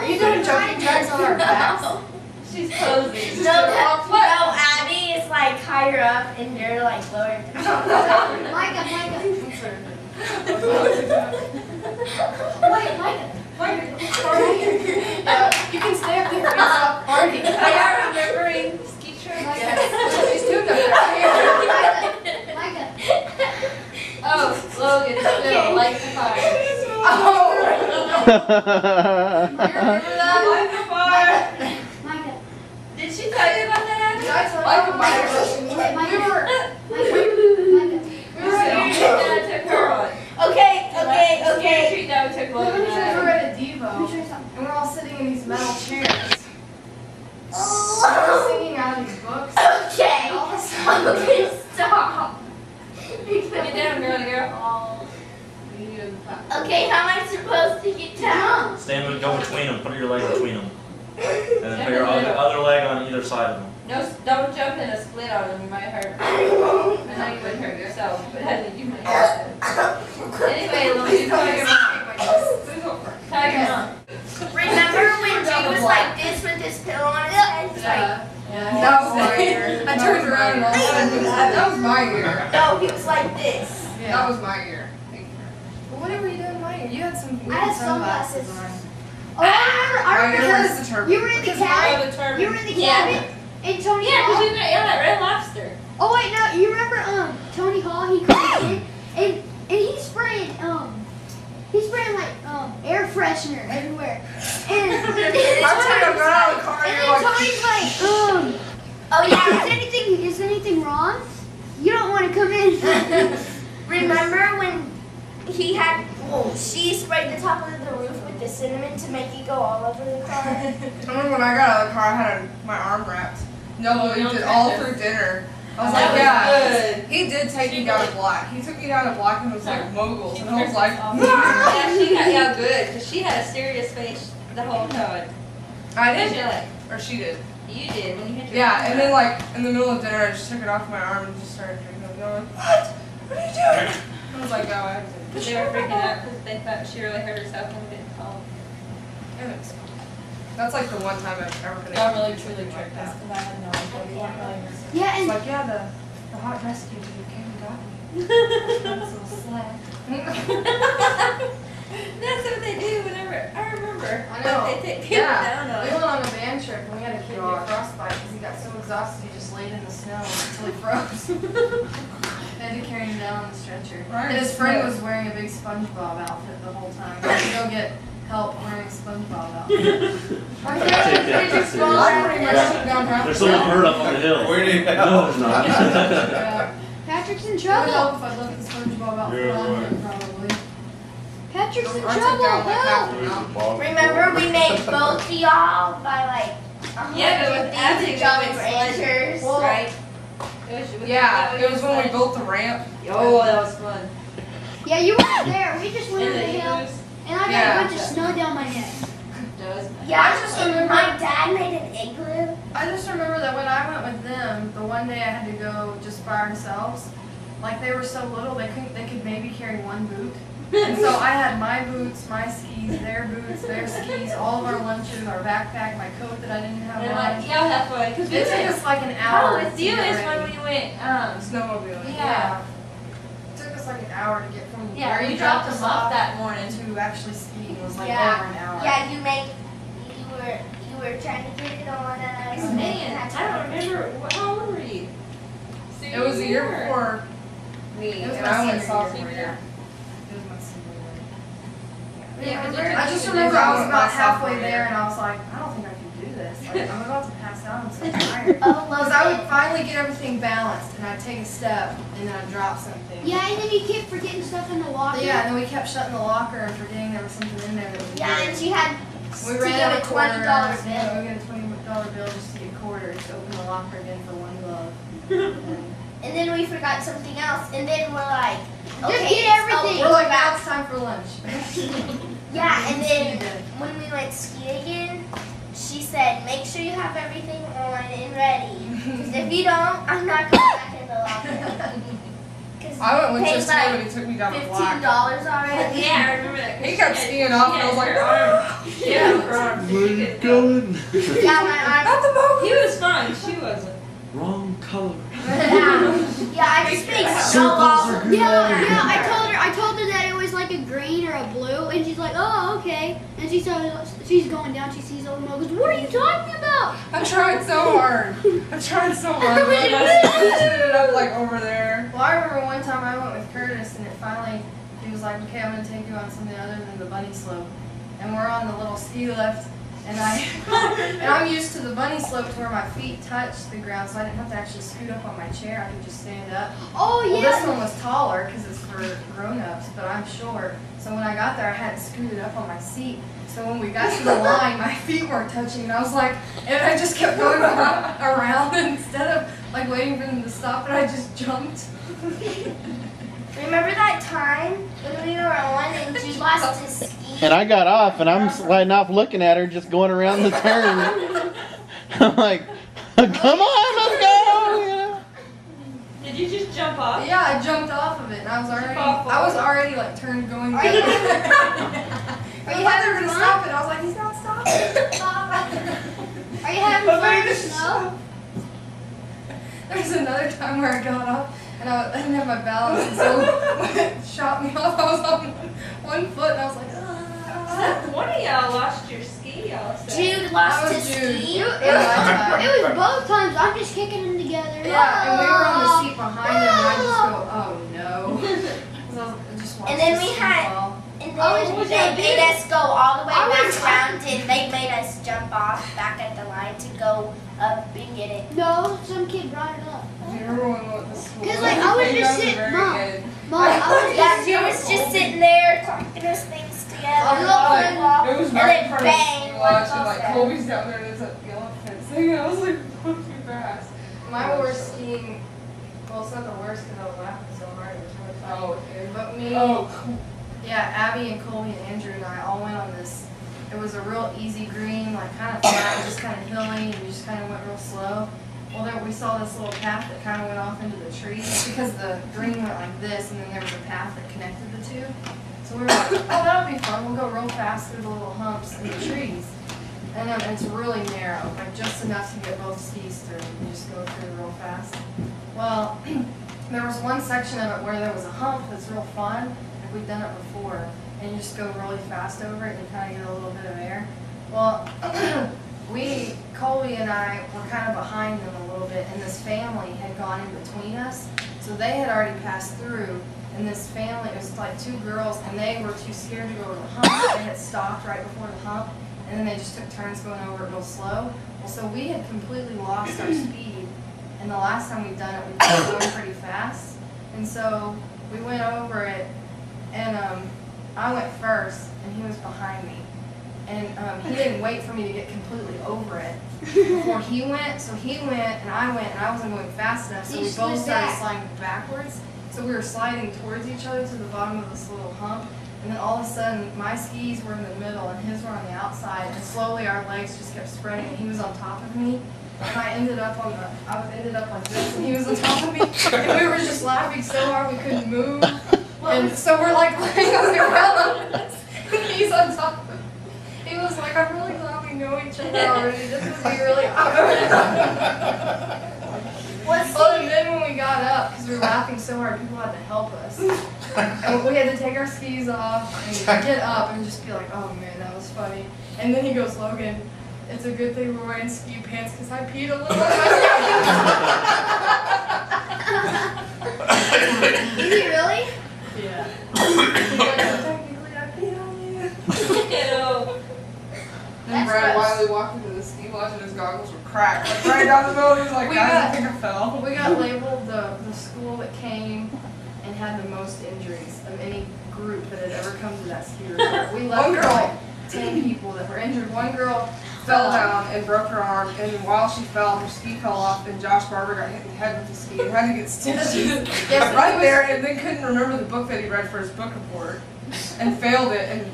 Are you doing jumping jacks on our backs? She's posing. No, Abby is like higher up and you're like lower. Micah. Wait, Micah. You can stay up there and stop partying. Are y'all remembering ski trips? Yes. She's doing Micah. Oh, Logan, still light the fire. Oh! You remember that? Light the fire. Micah. Did she tell you about that? Did I tell you about it? Micah. We were Dad took her on. Okay. Treat that we took we Logan were on. at a Let me show Devo, you something. and we're all sitting in these metal chairs. We're singing out of these books. Okay. All of a sudden, Okay, stop. Get down, girl. Okay, how am I supposed to get down? Stand and go between them. Put your leg between them. And then put your other leg on either side of them. No, don't jump in a split on them. You might hurt. I know you wouldn't hurt yourself, but I think you might hurt them. Anyway, Logan, tell your mom. Tell your mom. Remember when Jay was like this with this pillow on his head? He's like, that was my ear. I turned around and all of a sudden, that was my ear. no, he was like this. That was my ear. Well, what were you doing in my ear? You had some weird had sunglasses sunglasses. on. Oh, I remember. Yours is the turban. You were in the cabin. the turban. You were in the Yeah. cabin. And Tony Yeah, Hall. because you got that red lobster. Oh wait, no, you remember Tony Hall? He comes in and he's spraying like air freshener everywhere. And I told you I got out of the car and and then you're like, Tony's like, Oh yeah. is anything wrong? You don't want to come in. Remember when she sprayed the top of the roof with the cinnamon to make it go all over the car? I remember when I got out of the car, I had my arm wrapped. No, we did all through dinner. I was That like, was yeah. good. He did take me down to Black. He took me down to Black and was like moguls, and I was like, Yeah, she got y'all good because she had a serious face the whole time. I Did did, you like? or she did. You did when you hit your. Yeah, and then like in the middle of dinner, I just took it off my arm and just started drinking. I was going, what are you doing? I was like, oh, I have to. Because they were freaking out because they thought she really hurt herself when we didn't call. That's like the one time I've ever been Y'all able really truly tricked us because I had no idea. We weren't really. Yeah, It's and like, yeah, the hot rescue dude came and got me. That's so slack. That's what they do whenever, I remember. I know. But they take people down We on. went on a band trip and we had a kid get frostbite because he got so exhausted he just laid in the snow until he froze. They had to carry him down on the stretcher. Right. And his friend was wearing a big SpongeBob outfit the whole time. He had to go get help wearing SpongeBob outfit. My friend just I pretty much took down half There's the someone mountain. hurt up on the hill. Where do you No, there's not. Yeah. Patrick's in It would trouble. help if I looked at the SpongeBob outfit Yeah, on right. him, probably. Patrick's in I took trouble. down like half Help. the mountain. Remember we made both of y'all by like Yeah, but with 150 Abby, we jumping went ranchers, Well, right? Yeah, it was when we built the ramp. Oh, that was fun. Yeah, you weren't there. We just went And over the the hill, igloos. and I got Yeah. a bunch of snow down my neck. That was Yeah, I just remember- my dad made an igloo. I just remember that when I went with them, the one day I had to go just by ourselves. Like they were so little, they could maybe carry one boot. And so I had my boots, my skis, their boots, their skis, all of our lunches, our backpack, my coat that I didn't have And on. like, y'all have fun. Because we It took went. us like an Oh, hour. with to you get is ready. when we went, Snowmobiling. Yeah. It took us like an hour to get from yeah, where we you dropped us them off that morning. to actually skiing was like Yeah. over an hour. Yeah, you were trying to get it on us. Man, I don't remember, how old were you? It was the year Senior year? before me, It was and my I went senior sophomore year. year. It was my senior year. Yeah, but I just remember I was about halfway there and I was like, I don't think I can do this. Like, I'm about to pass out. I'm so tired. Oh, Because I would finally get everything balanced and I'd take a step and then I'd drop something. Yeah, and then you keep forgetting stuff in the locker. Yeah, and then we kept shutting the locker and forgetting there was something in there that was Yeah, and she had we to ran give out a of quarters. $20 Yeah, bill. we got a $20 bill just to get quarters to open the locker again for one glove. And And then we forgot something else, and then we're like, Just okay, get it's everything. we're over. like, now it's time for lunch. Yeah, and then Ski again. when we went ski again, she said, make sure you have everything on and ready. Because if you don't, I'm not coming back in the locker. because I went with paid just like him and he took me down the block. $15 already. Yeah, I remember that. 'cause He kept she skiing had- off she and I was had like, her arm. Yeah, her arm. Where you going? Yeah, my arm. Not the boat. He was fine. She wasn't. Wrong color. Yeah, I just think so Circles awesome. are good. Yeah, I told her that it was like a green or a blue, and she's like, oh, okay. And she's going down, she sees old Mo, goes, what are you talking about? I tried so hard. I tried so hard. I stood it up like over there. Well, I remember one time I went with Curtis, and he was like, okay, I'm going to take you on something other than the bunny slope. And we're on the little ski lift, and I'm used to the bunny slope to where my feet touch the ground, so I didn't have to actually scoot up on my chair. I could just stand up. Oh, Well, yeah. this one was taller because it's for grown-ups, but I'm short. So when I got there, I hadn't scooted up on my seat. So when we got to the line, my feet weren't touching, and I was like, and I just kept going around, and instead of like waiting for them to stop, and I just jumped. Remember that time when we were on and you lost his ski? And I got off, and I'm sliding off looking at her, just going around the turn. I'm like, come on, let's go! You know? Did you just jump off? Yeah, I jumped off of it, and I was already like turned going. Are you- I thought they were gonna stop it. I was like, he's not stopping. Stop. Are you having fun in the snow? There was another time where I got up and I didn't have my balance, and so when it shot me off, I was on one foot, and I was like, One of y'all lost your ski, y'all said. Jude That lost was his Jude. ski. It was It was both times. I'm just kicking them together. Yeah, and we were on the seat behind him, and I just go, oh no. 'Cause I just watched And then the we ski had- fall. And I then was- they made us go all the way I back was- around and they made us jump off back at the line to go up and get it. No, some kid brought it up. Do you remember when we went to school? 'Cause, like, I was think just that sitting- very Mom. good. Mom, I was Yeah, just you was just sitting there talking us things together. Oh, blah, blah, blah. It was And right in then front of bang, the one watch, and falls like down. Colby's down there, and there's a yellow fence thing, and I was like, going too fast. My worst skiing, well, it's not the worst because I was laughing so hard, it was really funny. But me, yeah, Abby and Colby and Andrew and I all went on this. It was a real easy green, like kind of flat, just kind of hilly, and you just kind of went real slow. Well, there we saw this little path that kind of went off into the trees because the green went like this, and then there was a path that connected the two. So we were like, oh, that'll be fun. We'll go real fast through the little humps in the trees. And it's really narrow, like just enough to get both skis through. You just go through real fast. Well, there was one section of it where there was a hump that's real fun. Like we've done it before. And you just go really fast over it and you kind of get a little bit of air. Well, Colby and I were kind of behind them a little bit, and this family had gone in between us. So they had already passed through, and this family, it was like two girls, and they were too scared to go over the hump. They had stopped right before the hump, and then they just took turns going over it real slow. Well, so we had completely lost our speed, and the last time we'd done it, we'd been going pretty fast. And so we went over it, and I went first, and he was behind me. And he didn't wait for me to get completely over it before he went. So he went, and I wasn't going fast enough, so You we both slid started back. sliding backwards. So we were sliding towards each other to the bottom of this little hump. And then all of a sudden, my skis were in the middle, and his were on the outside. And slowly, our legs just kept spreading, and he was on top of me. And I ended up like this, and he was on top of me. And we were just laughing so hard we couldn't move. And so we're like laying on the ground, and he's on top of me. He was like, I'm really glad we know each other already. This would be really awkward. Oh, and then when we got up, because we were laughing so hard, people had to help us. And we had to take our skis off and get up and just be like, oh man, that was funny. And then he goes, Logan, it's a good thing we're wearing ski pants because I peed a little. Is he really? Yeah. He's like, technically, I peed on you. Ew. Then That's Brad gross. Wiley walked into the ski lodge and his goggles were cracked. Like right down the middle, he was like, guys, I think I fell. We got labeled the school that came and had the most injuries of any group that had ever come to that ski resort. We left with like 10 people that were injured. One girl fell down and broke her arm, and while she fell, her ski fell off, and Josh Barber got hit in the head with the ski and had to get stitches Yes, right there, and then couldn't remember the book that he read for his book report and failed it, and